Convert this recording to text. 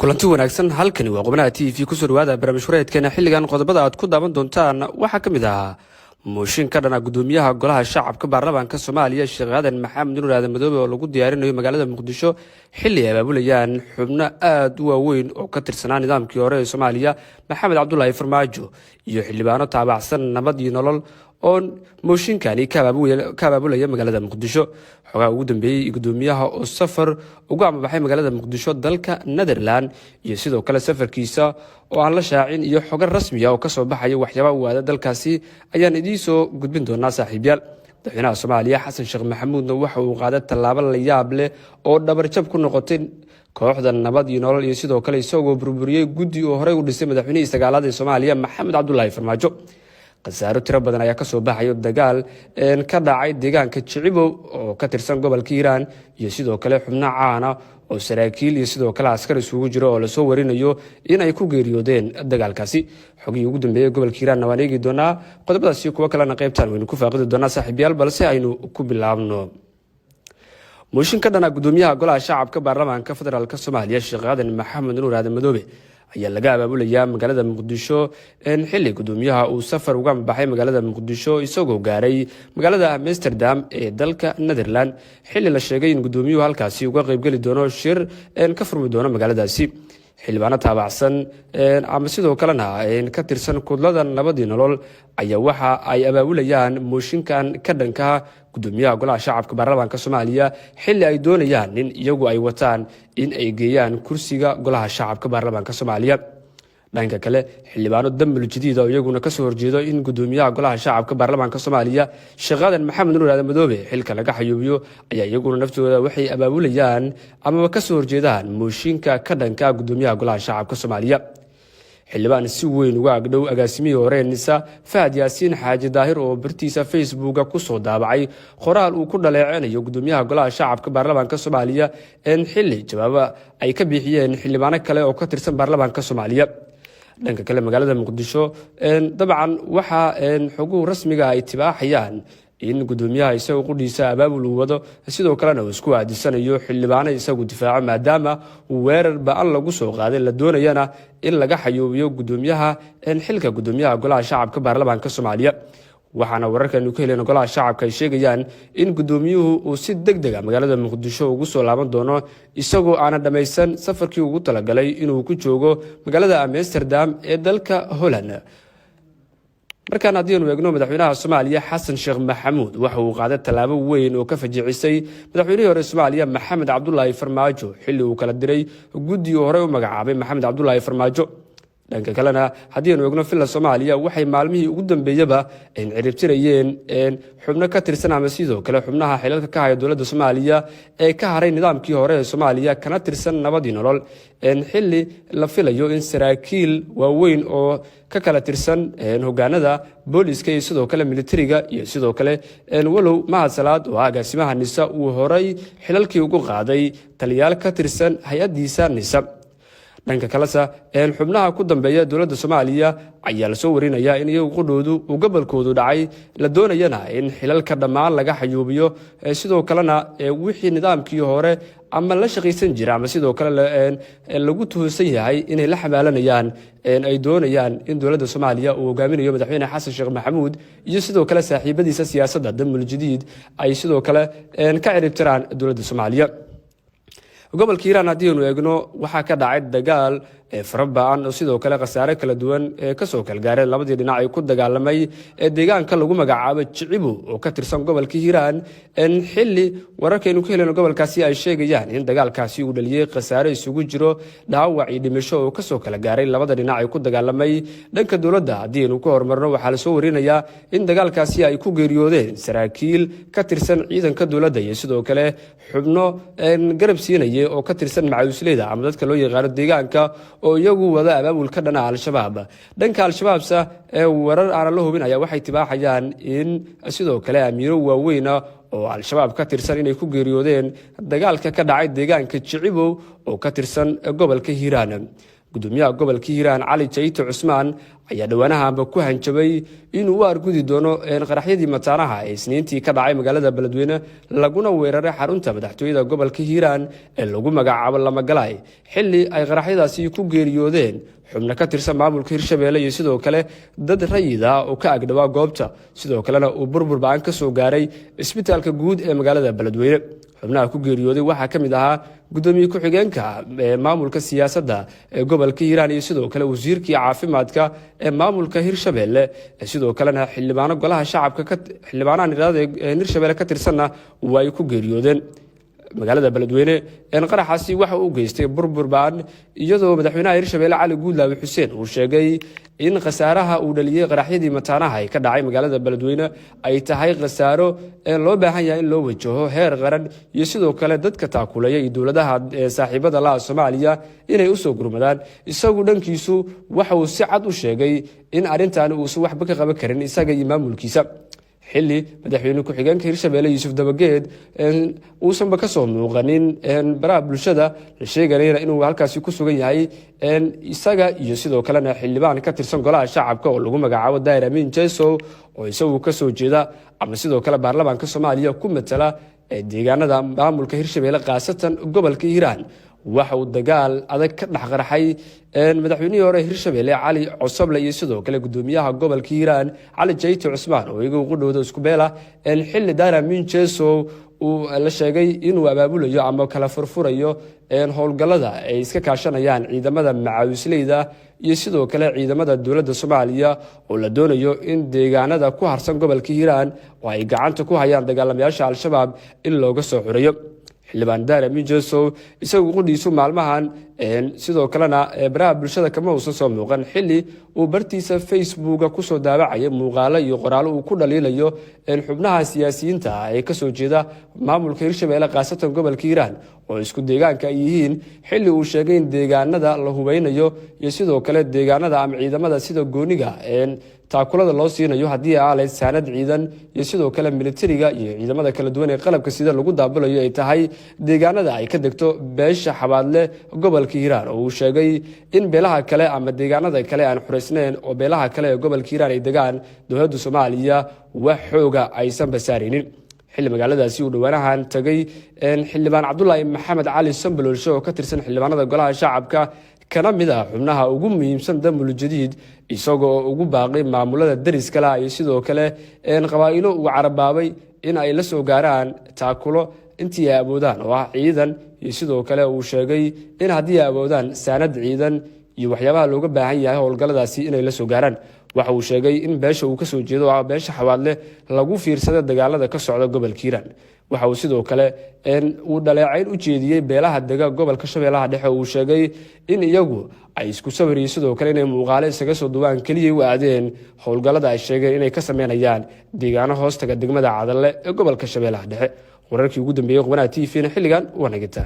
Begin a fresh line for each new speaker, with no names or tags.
kulanti wanaagsan halkani waa qubnaha TV ku soo dhawaada barnaamij wareedkeena xilligan qodobada aad ku daawan doontaan waxa kamid ah mooshin ka dhana gudoomiyaha golaha shacabka baarlamaanka Soomaaliya Sheekh Aadan Maxamed Nuur Aadan Madoobe oo lagu diyaarinayo magaalada Muqdisho xilli ay abaabulayaan xubno aad u waaweyn oo ka tirsanaa nidaamkii hore ee Soomaaliya Maxamed Cabdullaahi Farmaajo iyo xildhibaano taabacsan nabad iyo nolol oo mooshinkani ka abaabulaya magaalada Muqdisho xogaa ugu dambeeyay gudoomiyaha oo safar ugu amabaxay magaalada Muqdisho dalka Netherland iyo sidoo kale safarkiisa oo aan la shaacin iyo xogar rasmi ah oo ka soo baxay waxyaabo u aada dalkaasi ayaan idin soo gudbin doonaa saaxiibayaal madaxweynaha Soomaaliya Xasan Sheekh Maxamuud waxa uu qaaday tallaabo la yaab leh oo dhabar jab ku noqotay kooxda nabad iyo nolol iyo sidoo kale isagoo burburiyay guddi oo horey u dhisay madaxweynihii sagaalaad ee Soomaaliya Maxamed Cabdullaahi Farmaajo qasaaro tiro badan ayaa ka soo baxay dagaal ka dhacay deegaanka Jicibow oo ka tirsan gobolka Hiiraan iyo sidoo kale xubno caan ah oo saraakiil iyo sidoo kale askar isugu jiro oo la soo warinayo in ay ku geeriyoodeen dagaalkaasi xogii ugu dambeeyay gobolka Hiiraan waan eegi doonaa qodobadaasi kuwa kalena qaybtan waynu ku faaqidi doonaa saaxiibayaal balse aynu ku bilaabno mooshin ka dhana gudoomiyaha golaha shacabka baarlamaanka federaalka Soomaaliya Sheekh Aadan Maxamed Nuur Aadan Madoobe ayaa laga abaabulayaa magaalada Muqdisho xilli gudoomiyaha uu safar uga baxay magaalada Muqdisho isagoo gaaray magaalada Amsterdam ee dalka Netherland xilli la sheegay in gudoomiyuhu halkaasi uga qayb gali doono shir ka furmi doono magaaladaasi xildhibaano taabacsan ama sidoo kalena ka tirsan kudlada nabadii nolol ayaa waxa ay abaabulayaan mooshinkan ka dhanka gudoomiyaha golaha shacabka baarlamaanka Soomaaliya xilli ay doonayaan in iyagu ay wataan in ay geeyaan kursiga golaha shacabka baarlamaanka Soomaaliya dhanka kale xildhibaano dambil jadiid oo iyaguna ka soo horjeedo in gudoomiyaha golaha shacabka baarlamaanka Soomaaliya Sheekh Aadan Maxamed Nuur Aadan Madoobe xilka laga xayuubiyo ayaa iyaguna naftooda waxay abaabulayaan ama ka soo horjeedaan mooshinka ka dhanka gudoomiyaha golaha shacabka Soomaaliya xildhibaan si weyn uga agdhow agaasimihii hore Nisa Fahad Yaasiin Xaaji Daahir oo bartiisa Facebook ku soo daabacay qoraal uu ku dhaleecanayo gudoomiyaha golaha shacabka baarlamaanka Soomaaliya xilli jawaab ay ka bixiyeen xildhibaano kale oo ka tirsan baarlamaanka Soomaaliya dhanka kale magaalada Muqdisho dabcan waxa xoguhu rasmiga ay tibaaxayaan in gudoomiyaha isagu qudhiisa abaabul uu wado sidoo kalena uu isku aadisanayo xildhibaano isagu difaaco maadaama weerar baan lagu soo qaaday la doonayana in laga xayuubiyo gudoomiyaha xilka gudoomiyaha golaha shacabka baarlamaanka Soomaaliya waxaana wararkan ku heleen golaha shacabka ay sheegayaan in gudoomiyuhu uu si degdeg ah magaalada Muqdisho ugu soo laaban doono isagoo aan dhameysan safarkii ugu talagalay inuu ku joogo magaalada Amsterdam ee dalka Holland markaan hadii eegno madaxweynaha Soomaaliya Xasan Sheekh Maxamuud waxa uu qaaday tallaabo weyn oo ka fajicisay madaxweynihii hore Soomaaliya Maxamed Cabdullaahi Farmaajo xilli uu kala diray guddi hore u magacaabay Maxamed Cabdullaahi Farmaajo dhanka kalena hadii aanu eegno filla Soomaaliya waxay maalmihii ugu dambeeyaba ciribtirayeen xubno ka tirsan ama sidoo kale xubnaha xilalka ka haya dawladda Soomaaliya ee ka haray nidaamkii hore ee Soomaaliya kana tirsan nabadii nolol xilli la filayo in saraakiil waaweyn oo ka kala tirsan hogaanada booliska iyo sidoo kale militariga iyo sidoo kale walow Mahad Salaad oo agaasimaha Nisa uu horay xilalkii ugu qaaday taliyaal ka tirsan hay'adiisa Nisa dhanka kalesa xubnaha ku dambeeya dawladda Soomaaliya ayaa la soo warinayaa in iyagu qudhoodu uu gobolkoodu dhacay la doonayana in xilalka dhammaan laga xayuubiyo sidoo kalena wixii nidaamkii hore ama la shaqaysan jira ama sidoo kale lagu tuhunsan yahay inay la xamaalanayaan ay doonayaan in dawladda Soomaaliya uu hogaaminayo madaxweyne Xasan Sheekh Maxamuud iyo sidoo kale saaxiibadiisa siyaasadda dambil jadiid ay sidoo kale ka ciribtiraan dawladda Soomaaliya gobolka Hiiraan hadii aanu eegno waxa ka dhacay dagaal farabaan oo sidoo kale qasaare kala duwan ka soo kala gaaray labadii dhinac ay ku dagaalamay deegaanka lagu magacaabo Jicibow oo ka tirsan gobolka Hiiraan xilli wararkeenu ka heleen gobolkaasi ay sheegayaan in dagaalkaasi uu dhaliyay qasaare isugu jiro dhaawac iyo dhimasho oo ka soo kala gaaray labada dhinac ay ku dagaalamay dhanka dawladda hadii aanu ku hormarno waxa la soo warinayaa in dagaalkaasi ay ku geeriyoodeen saraakiil ka tirsan ciidanka dawladda iyo sidoo kale xubno garab siinayay oo ka tirsan macawisleyda ama dadka loo yaqaan deegaanka oo iyagu wada abaabul ka dhana al-shabaab dhanka al-shabaabsa warar aan la hubin ayaa waxay tibaaxayaan in sidoo kale amiiro waaweyn oo al-shabaab ka tirsan inay ku geeriyoodeen dagaalka ka dhacay deegaanka Jicibow oo ka tirsan gobolka Hiiraan gudoomiyaha gobolka Hiiraan Cali Jayto Cusmaan ayaa dhawaanahanba ku hanjabay inuu u argudi doono qaraxyadii mataanaha ee isniintii ka dhacay magaalada beledweyne laguna weeraray xarunta madaxtooyada gobolka hiiraan ee lagu magacaabo Lamagalaay xilli ay qaraxyadaasi ku geeriyoodeen xubno ka tirsan maamulka Hirshabeelle iyo sidoo kale dad rayid ah oo ka agdhawaa goobta sidoo kalena uu burbur baan ka soo gaaray isbitaalka guud ee magaalada beledweyne xubnaha ku geeriyooday waxaa ka mid ahaa gudoomiye ku-xigeenka maamulka siyaasadda ee gobolka hiiraan iyo sidoo kale wasiirkii caafimaadka ee maamulka Hirshabeelle sidoo kalena xildhibaano golaha shacabka xildhibaanaha Hirshabeelle ka tirsanna way ku geeriyoodeen magaalada beledweyne qaraxaasi waxa uu geystay burbur baan iyadoo madaxweynaha Hirshabeelle Cali Guudlaawe Xuseen uu sheegay in khasaaraha uu dhaliyay qaraxyadii mataanaha ay ka dhacay magaalada beledweyne ay tahay khasaaro loo baahan yahay in loo wajaho heer qaran iyo sidoo kale dadka taakuleeya iyo dowladaha saaxiibada la Soomaaliya inay u soo gurmadaan isagu dhankiisu waxa uu si cad u sheegay in arintan uu waxba ka qaban karin isaga iyo maamulkiisa xilli madaxweyne ku-xigeenka Hirshabeelle Yuusuf Dabageed uusanba ka soo muuqanin baraha bulshada la sheegayna inuu halkaasi ku sugan yahay isaga iyo sidoo kalena xildhibaan ka tirsan golaha shacabka oo lagu magacaabo Daahir Amiin Jeesow oo isagu ka soo jeeda ama sidoo kale baarlamaanka Soomaaliya ku matala deegaanada maamulka Hirshabeelle qaasatan gobolka Hiiraan waxa uu dagaal adag ka dhex qarxay madaxweynihii hore Hirshabeelle Cali Cosoble iyo sidoo kale gudoomiyaha gobolka Hiiraan Cali Jeyti Cusmaan oo iyagu ugu dhowdo isku beela xilli Daahir Amiin Jeesow uu la sheegay inuu abaabulayo ama kala furfurayo howlgallada ay iska kaashanayaan ciidamada macaawisleyda iyo sidoo kale ciidamada dowladda Soomaaliya oo la doonayo in deegaanada ku harsan gobolka Hiiraan oo ay gacanta ku hayaan dagaalamayaasha Al-Shabaab in looga soo xuriyo xildhibaan Daahir Amiin Jeesow isagu qudhiisu maalmahan sidoo kalena baraha bulshada kama uusan soo muuqan xilli uu bartiisa Facebook ku soo daabacay muuqaalo iyo qoraalo uu ku dhaliilayo xubnaha siyaasiyiinta ee ka soo jeeda maamulka Hirshabeelle qaasatan gobolka Hiiraan oo isku deegaanka ay yihiin xilli uu sheegay in deegaanada la hubeynayo iyo sidoo kale deegaanada ama ciidamada sida gooniga taakulada loo siinayo haddii ay saanad ciidan iyo sidoo kale militariga iyo ciidamada kala duwan ee qalabka sida lagu daabulayo ay tahay deegaanada ay ka degto beesha xabaadle gobolka Hiiraan oo uu sheegay in beelaha kale ama deegaanada kale aan xureysnayn oo beelaha kale ee gobolka Hiiraan ay degaan dowladda Soomaaliya wax xooga aysan basaarinin xilli magaaladaasi uu dhawaanahan tagay xildhibaan Cabdullaahi Maxamed Cali Sambalolsho oo ka tirsan xildhibaanada golaha shacabka kana mid ah xubnaha ugu muhiimsan Damul Jadiid isagoo ugu baaqay maamulada dariska la iyo sidoo kale qabaa'ilo uu carabaabay in ay la soo gaaraan taakulo intii ay awoodaan oo ah ciidan iyo sidoo kale uu sheegay in haddii ay awoodaan saanad ciidan iyo waxyaabaha looga baahan yahay howlgalladaasi inay la soo gaaraan waxa uu sheegay in beesha uu ka soo jeedo beesha xawaadle lagu fiirsado dagaalada ka socda gobolka Hiiraan waxa uu sidoo kale uu dhaleecayn u jeediyay beelaha dega gobolka Shabeellaha Dhexe uu sheegay in iyagu ay isku sawiriyeen sidoo kale inay muuqaale isaga soo duwaan kaliya u aadeen howlgallada ay sheegeen inay ka sameynayaan deegaano hoostaga degmada Cadalle ee gobolka Shabeellaha Dhexe wararkii ugu dambeeyay qubanaha TV xilligan waa nagita